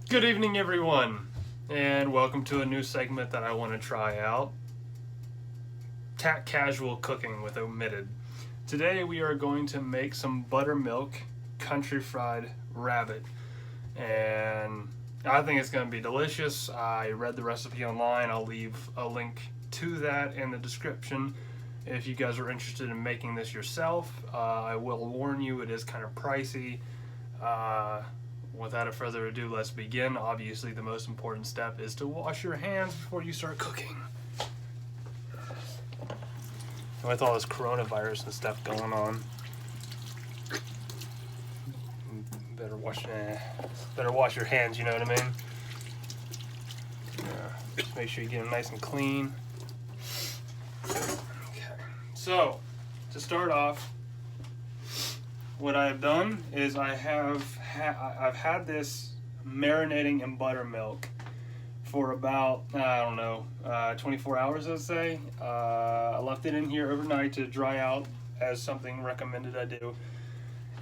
Good evening, everyone, and welcome to a new segment that I want to try out. Tac-Casual cooking with Omitted. Today we are going to make some buttermilk country fried rabbit, and I think it's going to be delicious. I read the recipe online. I'll leave a link to that in the description if you guys are interested in making this yourself. I will warn you, it is kind of pricey. Without further ado, let's begin. Obviously, the most important step is to wash your hands before you start cooking. With all this coronavirus and stuff going on, better wash your hands. You know what I mean? Just make sure you get them nice and clean. Okay. So, to start off, what I have done is I've had this marinating in buttermilk for about, I don't know, 24 hours, I'd say. I left it in here overnight to dry out, as something recommended I do.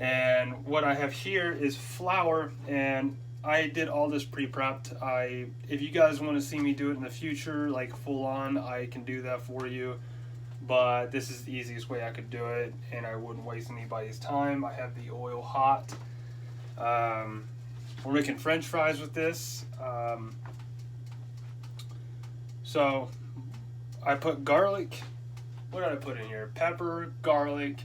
And what I have here is flour, and I did all this pre-prepped. If you guys want to see me do it in the future, like full on, I can do that for you. But this is the easiest way I could do it, and I wouldn't waste anybody's time. I have the oil hot. We're making French fries with this. So I put garlic. What did I put in here? Pepper, garlic,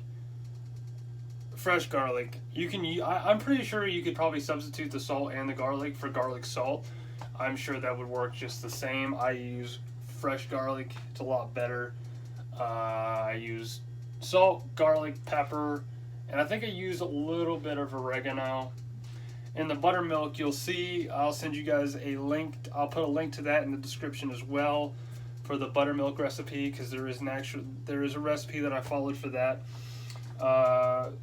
fresh garlic. You can. I'm pretty sure you could probably substitute the salt and the garlic for garlic salt. I'm sure that would work just the same. I use fresh garlic. It's a lot better. I use salt, garlic, pepper, and I think I use a little bit of oregano. In the buttermilk, you'll see, I'll send you guys a link. I'll put a link to that in the description as well for the buttermilk recipe, because there is a recipe that I followed for that.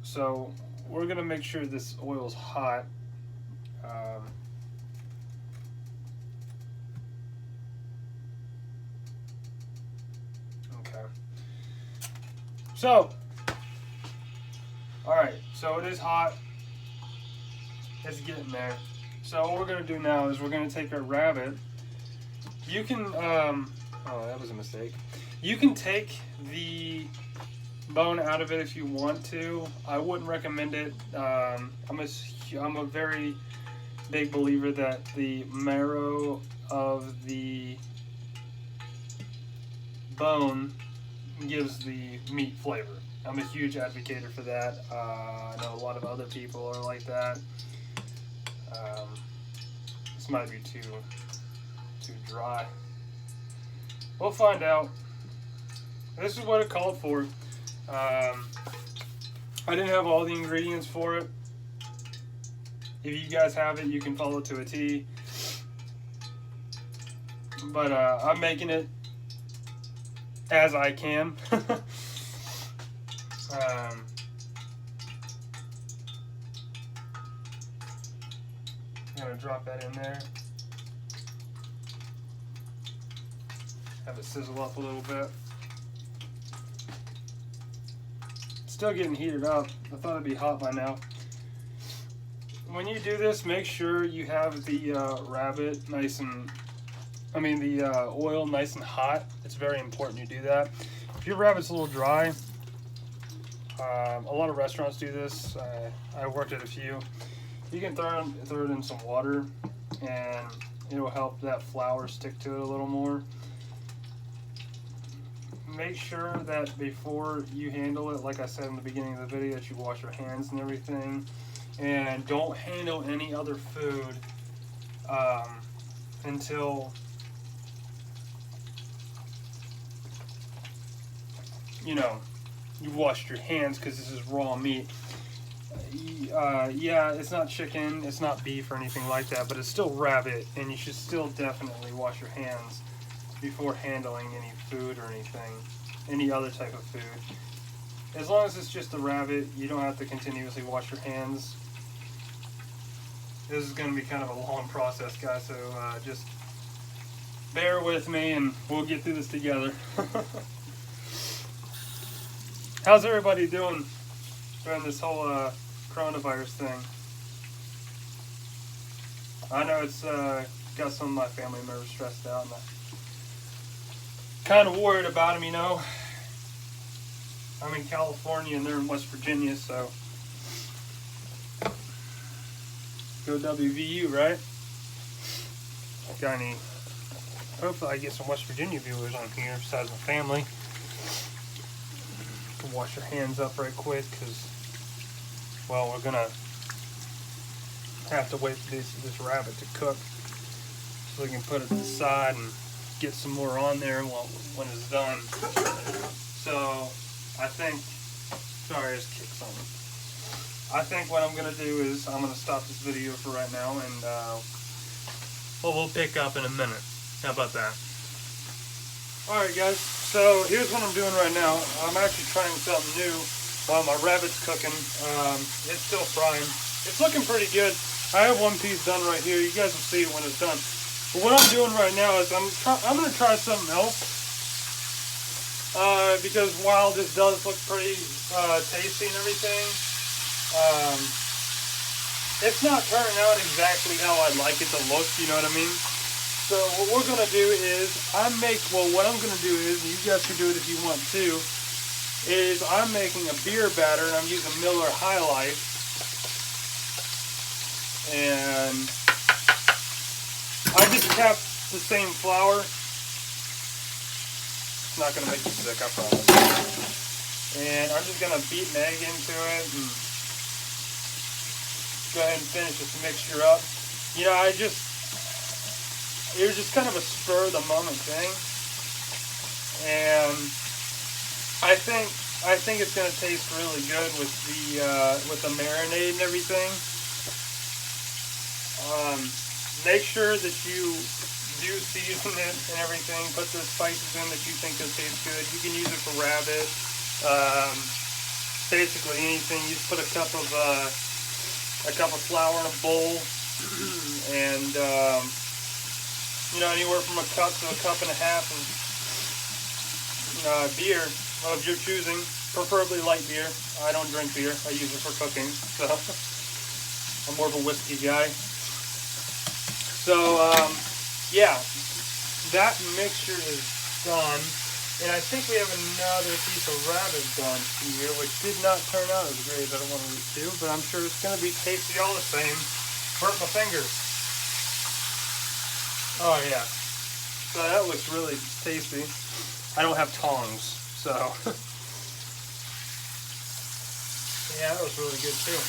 So we're gonna make sure this oil's hot. So, alright, so it is hot. It's getting there. So what we're going to do now is we're going to take our rabbit. You can, oh, that was a mistake. You can take the bone out of it if you want to. I wouldn't recommend it. I'm a very big believer that the marrow of the bone gives the meat flavor. I'm a huge advocate for that. I know a lot of other people are like that. This might be too dry. We'll find out. This is what it called for. I didn't have all the ingredients for it. If you guys have it, you can follow to a T. But I'm making it as I can. I'm gonna drop that in there. Have it sizzle up a little bit. It's still getting heated up. I thought it'd be hot by now. When you do this, make sure you have the rabbit nice and, the oil nice and hot. It's very important you do that. If your rabbit's a little dry, a lot of restaurants do this. I worked at a few. You can throw it in some water, and it'll help that flour stick to it a little more. Make sure that before you handle it, like I said in the beginning of the video, that you wash your hands and everything. And don't handle any other food until you've washed your hands, because this is raw meat. Yeah, it's not chicken, it's not beef or anything like that, but it's still rabbit, and you should still definitely wash your hands before handling any food or any other type of food. As long as it's just the rabbit, you don't have to continuously wash your hands. This is going to be kind of a long process, guys, so just bear with me and we'll get through this together. How's everybody doing during this whole coronavirus thing? I know it's got some of my family members stressed out, and I'm kind of worried about them, you know. I'm in California and they're in West Virginia, so go WVU, right? Got any? Hopefully I get some West Virginia viewers on here besides my family. You can wash your hands up right quick because, well, we're gonna have to wait for this rabbit to cook so we can put it to the side and get some more on there when it's done. So I think, sorry, I just kicked something. I think what I'm gonna do is I'm gonna stop this video for right now, and well, we'll pick up in a minute. How about that? Alright guys, so here's what I'm doing right now. I'm actually trying something new while my rabbit's cooking. It's still frying. It's looking pretty good. I have one piece done right here. You guys will see it when it's done. But what I'm doing right now is I'm going to try something else. Because while this does look pretty tasty and everything, it's not turning out exactly how I'd like it to look, you know what I mean? So what we're going to do is, what I'm going to do is, and you guys can do it if you want to, is I'm making a beer batter, and I'm using Miller High Life. And I just kept the same flour. It's not going to make you sick, I promise. And I'm just going to beat an egg into it and go ahead and finish this mixture up. You know, it was just kind of a spur of the moment thing, and I think it's going to taste really good with the marinade and everything. Make sure that you do season it and everything. Put the spices in that you think will taste good. You can use it for rabbit. Basically anything. You just put a cup of flour in a bowl, and you know, anywhere from a cup to a cup and a half of beer of your choosing, preferably light beer. I don't drink beer. I use it for cooking, so I'm more of a whiskey guy. So yeah, that mixture is done, and I think we have another piece of rabbit done here, which did not turn out as great as I wanted it to, but I'm sure it's going to be tasty all the same. Hurt my fingers. Oh yeah, so that looks really tasty. I don't have tongs, so yeah, that was really good too.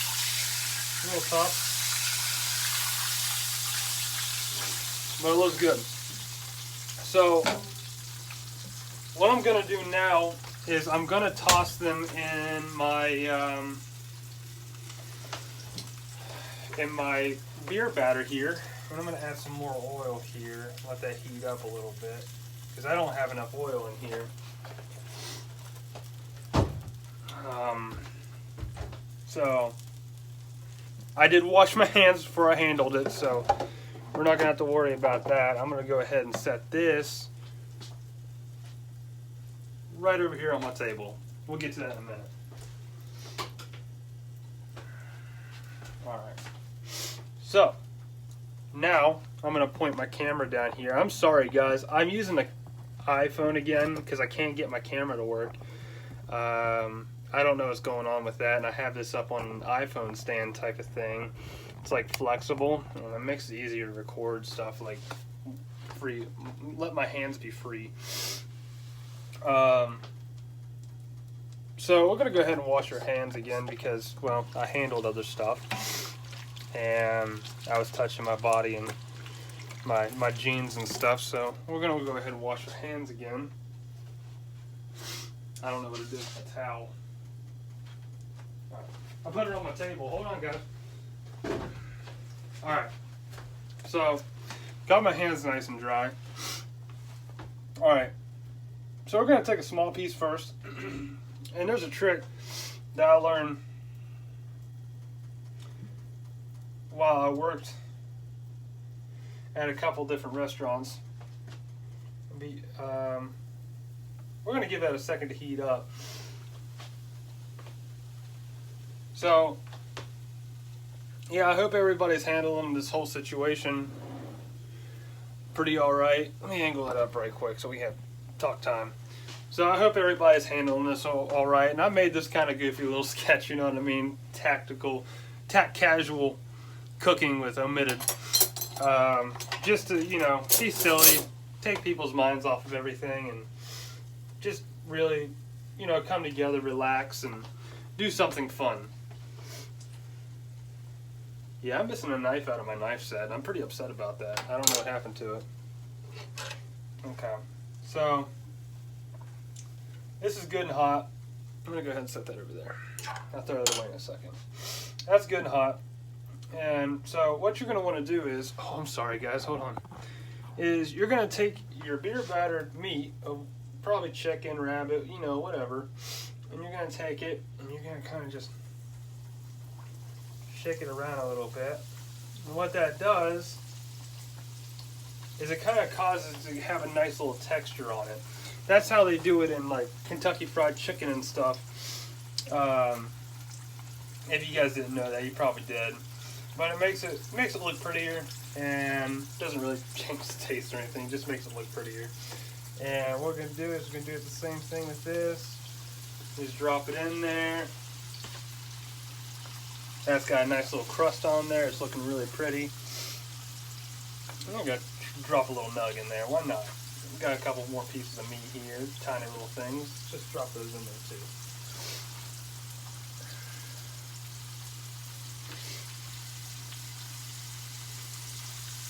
A little tough, but it looks good. So what I'm gonna do now is I'm gonna toss them in my beer batter here. And I'm going to add some more oil here, let that heat up a little bit, because I don't have enough oil in here. So, I did wash my hands before I handled it, so we're not going to have to worry about that. I'm going to go ahead and set this right over here on my table. We'll get to that in a minute. Alright. So, now, I'm going to point my camera down here. I'm sorry, guys. I'm using the iPhone again because I can't get my camera to work. I don't know what's going on with that, and I have this up on an iPhone stand type of thing. It's like flexible, and it makes it easier to record stuff like free. Let my hands be free. So we're going to go ahead and wash our hands again because, well, I handled other stuff. And I was touching my body and my jeans and stuff, so we're gonna go ahead and wash our hands again. I don't know what to do with a towel. All right. I put it on my table. Hold on, guys. Alright, so got my hands nice and dry. Alright, so we're gonna take a small piece first. And there's a trick that I learned while I worked at a couple different restaurants. We're going to give that a second to heat up. So yeah, I hope everybody's handling this whole situation pretty all right. Let me angle it up right quick so we have talk time. So I hope everybody's handling this all right. And I made this kind of goofy little sketch, you know what I mean? Tac-Casual cooking with Omitted. Just to, you know, be silly, take people's minds off of everything, and just really, you know, come together, relax, and do something fun. Yeah, I'm missing a knife out of my knife set. I'm pretty upset about that. I don't know what happened to it. Okay, so this is good and hot. I'm gonna go ahead and set that over there. I'll throw it away in a second. That's good and hot. And so what you're gonna want to do is, oh, I'm sorry guys, hold on. Is you're gonna take your beer battered meat, probably chicken, rabbit, you know, whatever, and you're gonna take it and you're gonna kind of just shake it around a little bit. And what that does is it kind of causes it to have a nice little texture on it. That's how they do it in like Kentucky Fried Chicken and stuff. If you guys didn't know that, you probably did. But it makes it look prettier, and doesn't really change the taste or anything. Just makes it look prettier. And what we're gonna do is we're gonna do the same thing with this. Just drop it in there. That's got a nice little crust on there. It's looking really pretty. I'm gonna drop a little nug in there. Why not? We've got a couple more pieces of meat here, tiny little things. Just drop those in there too.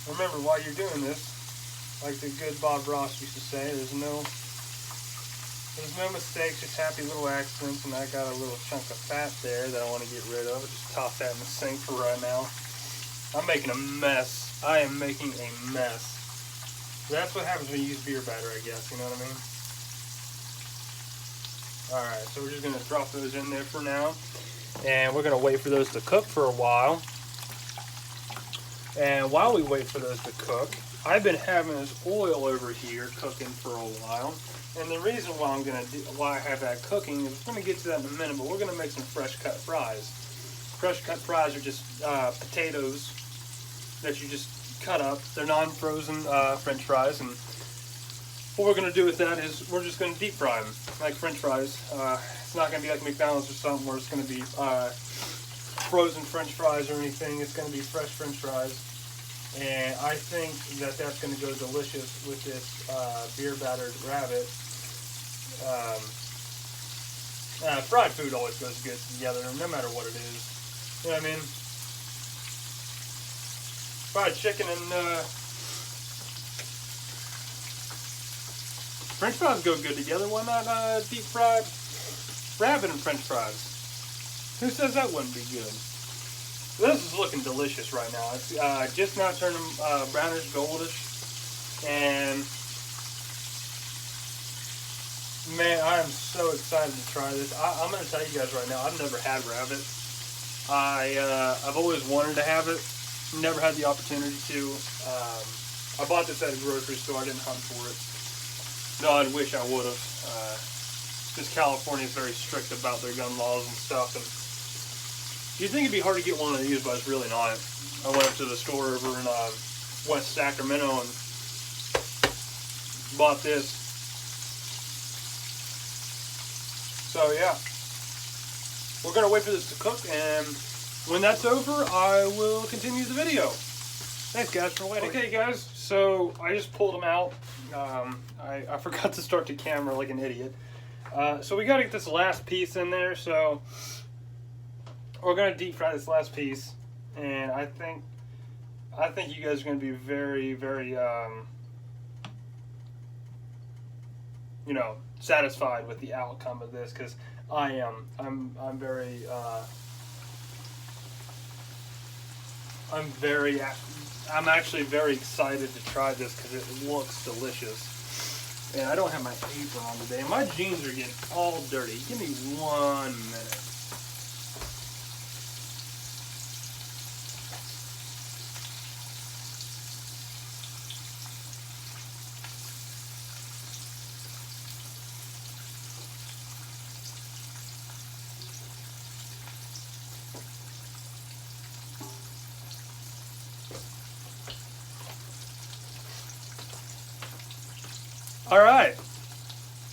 Remember, while you're doing this, like the good Bob Ross used to say, there's no mistakes, just happy little accidents. And I got a little chunk of fat there that I want to get rid of. Just toss that in the sink for right now. I'm making a mess. I am making a mess. That's what happens when you use beer batter, I guess. You know what I mean? Alright, so we're just going to drop those in there for now. And we're going to wait for those to cook for a while. And while we wait for those to cook, I've been having this oil over here cooking for a while. And the reason why I have that cooking is we're going to get to that in a minute, but we're going to make some fresh cut fries. Fresh cut fries are just potatoes that you just cut up. They're non-frozen French fries, and what we're going to do with that is we're just going to deep fry them like French fries. It's not going to be like McDonald's or something where it's going to be frozen French fries or anything. It's going to be fresh French fries. And I think that that's going to go delicious with this beer battered rabbit. Fried food always goes good together, no matter what it is. You know what I mean? Fried chicken and French fries go good together. Why not deep fried rabbit and French fries? Who says that wouldn't be good? This is looking delicious right now. It's just now turning brownish goldish, and man, I am so excited to try this. I'm going to tell you guys right now, I've never had rabbit. I've always wanted to have it, never had the opportunity to. I bought this at a grocery store. I didn't hunt for it. No, I wish I would have. Because California is very strict about their gun laws and stuff, and you'd think it'd be hard to get one of these, but it's really not. I went up to the store over in West Sacramento and bought this. So yeah, we're gonna wait for this to cook, and when that's over, I will continue the video. Thanks guys for waiting. Okay guys, so I just pulled them out. I forgot to start the camera like an idiot. So we gotta get this last piece in there, so we're gonna deep fry this last piece, and I think you guys are gonna be very, very, you know, satisfied with the outcome of this, because I am. I'm very. I'm actually very excited to try this because it looks delicious. And I don't have my apron on today. My jeans are getting all dirty. Give me 1 minute. All right,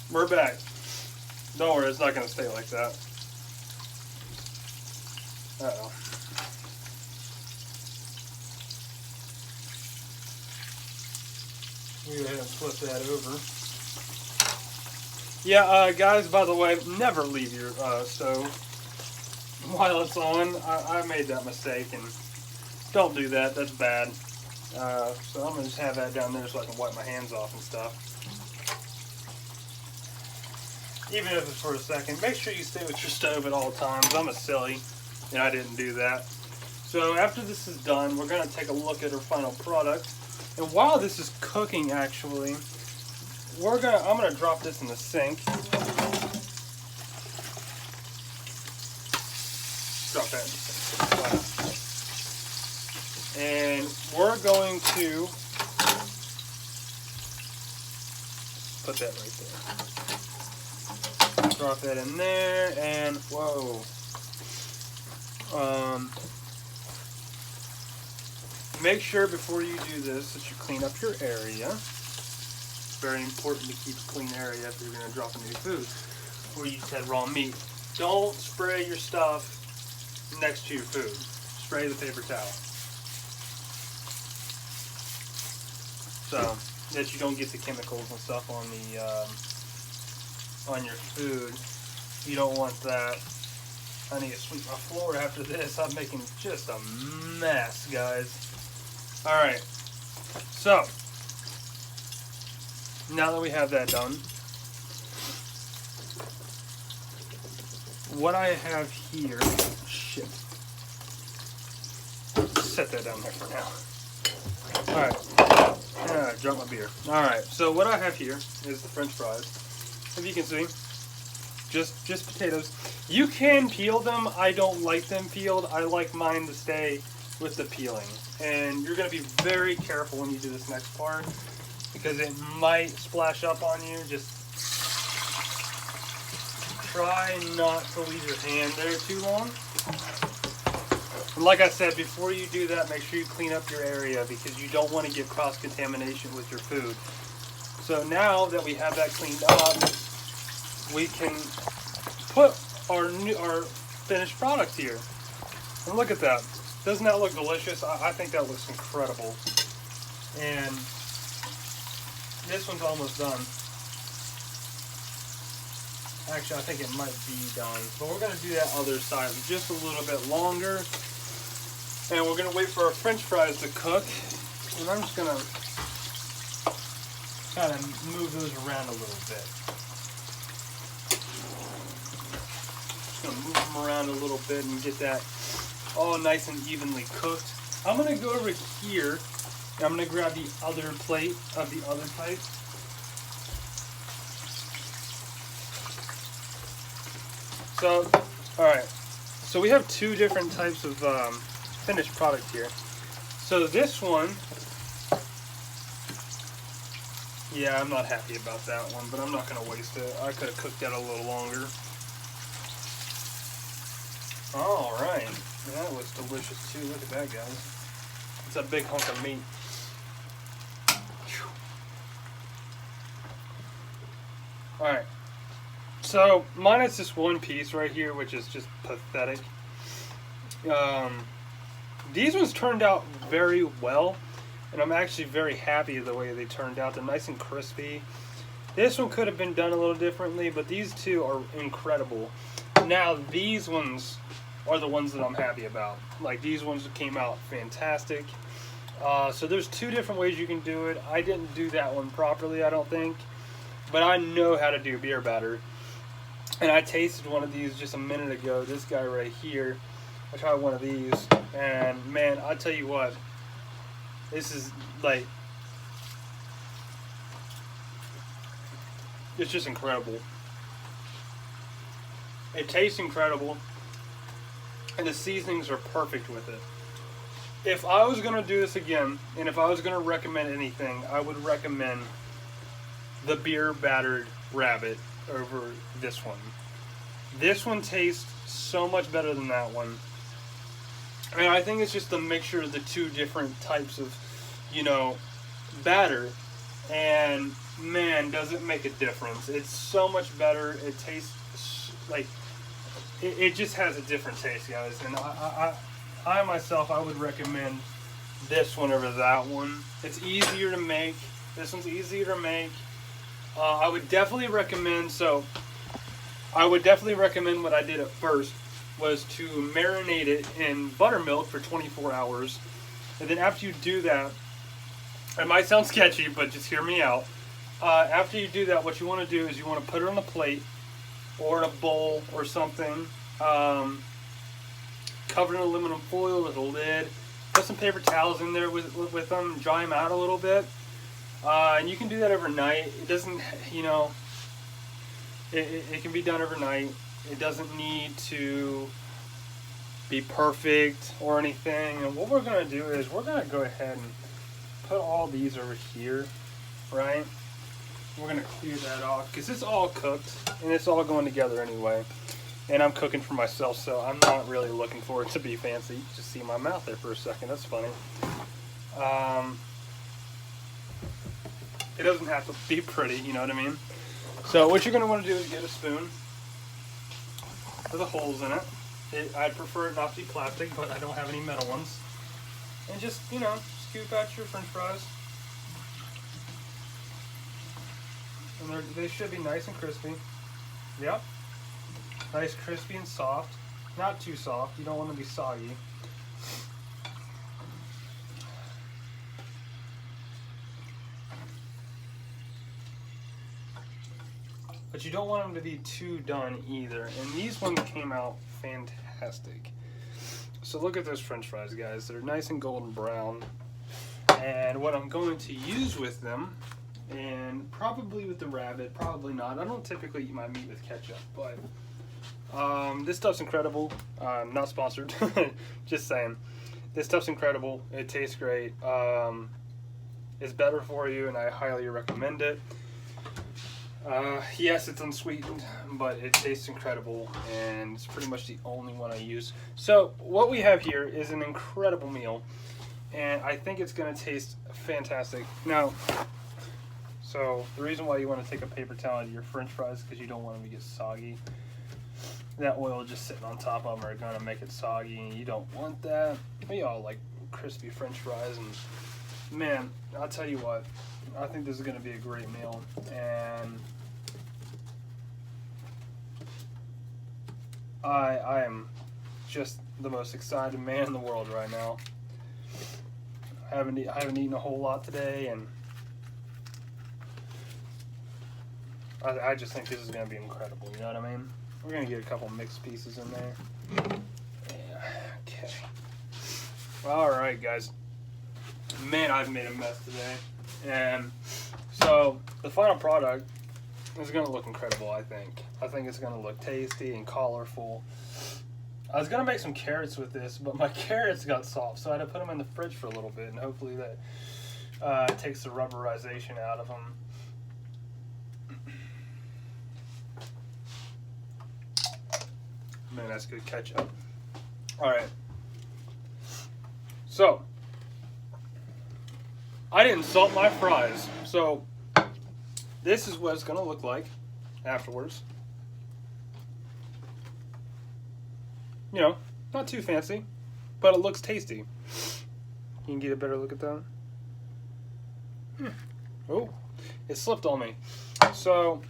we're back. Don't worry, it's not gonna stay like that. Uh-oh. Go ahead and flip that over. Yeah, guys, by the way, never leave your stove while it's on. I made that mistake, and don't do that. That's bad. So I'm going to just have that down there so I can wipe my hands off and stuff. Even if it's for a second, make sure you stay with your stove at all times. I'm a silly, and I didn't do that. So after this is done, we're going to take a look at our final product. And while this is cooking, actually, I'm gonna drop this in the sink. Drop that in the sink. Wow. And we're going to put that right there. Drop that in there, and whoa. Make sure before you do this that you clean up your area. It's very important to keep a clean area if you're going to drop a new food or you just had raw meat. Don't spray your stuff next to your food. Spray the paper towel so that you don't get the chemicals and stuff on your food. You don't want that. I need to sweep my floor after this. I'm making just a mess, guys. Alright, so now that we have that done, what I have here, shit, set that down there for now. Alright, drop my beer. Alright, so what I have here is the French fries. If you can see, just potatoes. You can peel them. I don't like them peeled. I like mine to stay with the peeling. And you're going to be very careful when you do this next part because it might splash up on you. Just try not to leave your hand there too long. And like I said, before you do that, make sure you clean up your area because you don't want to get cross-contamination with your food. So now that we have that cleaned up, we can put our finished product here. And look at that. Doesn't that look delicious? I think that looks incredible. And this one's almost done. Actually, I think it might be done. But we're going to do that other side just a little bit longer. And we're going to wait for our French fries to cook. And I'm just going to kind of move those around a little bit. Just going to move them around a little bit and get that all nice and evenly cooked. I'm going to go over here. And I'm going to grab the other plate of the other type. So, alright. So we have two different types of finished product here. So this one, yeah, I'm not happy about that one, but I'm not going to waste it. I could have cooked that a little longer. Alright. That looks delicious too. Look at that, guys. It's a big hunk of meat. Alright. So, minus this one piece right here, which is just pathetic. These ones turned out very well, and I'm actually very happy the way they turned out. They're nice and crispy. This one could have been done a little differently, but these two are incredible. Now, these ones are the ones that I'm happy about. Like, these ones came out fantastic. So there's two different ways you can do it. I didn't do that one properly, I don't think. But I know how to do beer batter. And I tasted one of these just a minute ago. This guy right here. I tried one of these. And man, I tell you what. This is like... It's just incredible. It tastes incredible. And the seasonings are perfect with it. If I was going to do this again, and if I was going to recommend anything, I would recommend the beer battered rabbit over this one. This one tastes so much better than that one. And I think it's just the mixture of the two different types of, batter. And man, does it make a difference. It's so much better. It tastes like, it just has a different taste, guys. And I myself, I would recommend this one over that one. It's easier to make. This one's easier to make. I would definitely recommend, what I did at first was to marinate it in buttermilk for 24 hours. And then after you do that, it might sound sketchy, but just hear me out. After you do that, what you want to do is you want to put it on a plate or in a bowl or something. Covered in aluminum foil with a lid. Put some paper towels in there with them, dry them out a little bit. And you can do that overnight. It doesn't, it can be done overnight. It doesn't need to be perfect or anything. And what we're going to do is we're going to go ahead and put all these over here, right? We're going to clear that off because it's all cooked and it's all going together anyway. And I'm cooking for myself, so I'm not really looking for it to be fancy. You just see my mouth there for a second. That's funny. It doesn't have to be pretty, you know what I mean? So what you're going to want to do is get a spoon with the holes in it. I'd prefer it not to be plastic, but I don't have any metal ones. And just, scoop out your french fries. And they should be nice and crispy. Yep. Nice, crispy, and soft. Not too soft. You don't want to be soggy. But you don't want them to be too done either. And these ones came out fantastic. So look at those french fries, guys. They're nice and golden brown. And what I'm going to use with them, and probably with the rabbit, probably not. I don't typically eat my meat with ketchup, but this stuff's incredible. Not sponsored, just saying. This stuff's incredible. It tastes great. It's better for you, and I highly recommend it. Yes, it's unsweetened, but it tastes incredible, and it's pretty much the only one I use. So what we have here is an incredible meal, and I think it's going to taste fantastic. Now, so the reason why you want to take a paper towel out of your french fries is because you don't want them to get soggy. That oil just sitting on top of them are going to make it soggy, and you don't want that. We all like crispy french fries, and man, I'll tell you what, I think this is going to be a great meal, and I am just the most excited man in the world right now. I haven't eaten a whole lot today, and I just think this is going to be incredible, you know what I mean? We're going to get a couple mixed pieces in there. Yeah, okay. Alright, guys. Man, I've made a mess today. And so, the final product is going to look incredible, I think. I think it's going to look tasty and colorful. I was going to make some carrots with this, but my carrots got soft, so I had to put them in the fridge for a little bit, and hopefully that takes the rubberization out of them. Man, that's good ketchup. Alright. So, I didn't salt my fries. So, this is what it's going to look like afterwards. You know, not too fancy, but it looks tasty. You can get a better look at that. Oh, it slipped on me. So,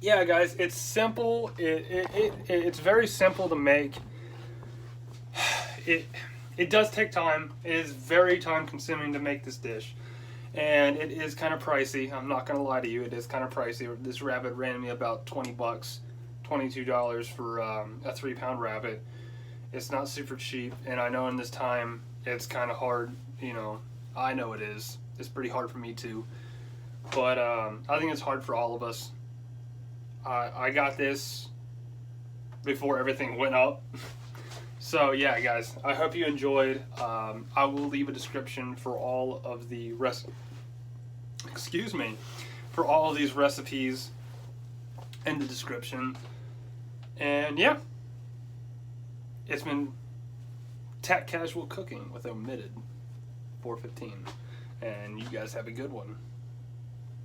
yeah, guys, it's simple. It's very simple to make. It does take time. It is very time consuming to make this dish, and it is kind of pricey. I'm not gonna lie to you, it is kind of pricey. This rabbit ran me about $20, $22 for a 3-pound rabbit. It's not super cheap, and I know in this time it's kind of hard. You know, I know it is. It's pretty hard for me too, but I think it's hard for all of us. I got this before everything went up. So yeah, guys, I hope you enjoyed. I will leave a description for all of the for all of these recipes in the description. And yeah, it's been Tac-Casual Cooking with Omitted 415, and you guys have a good one.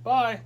Bye.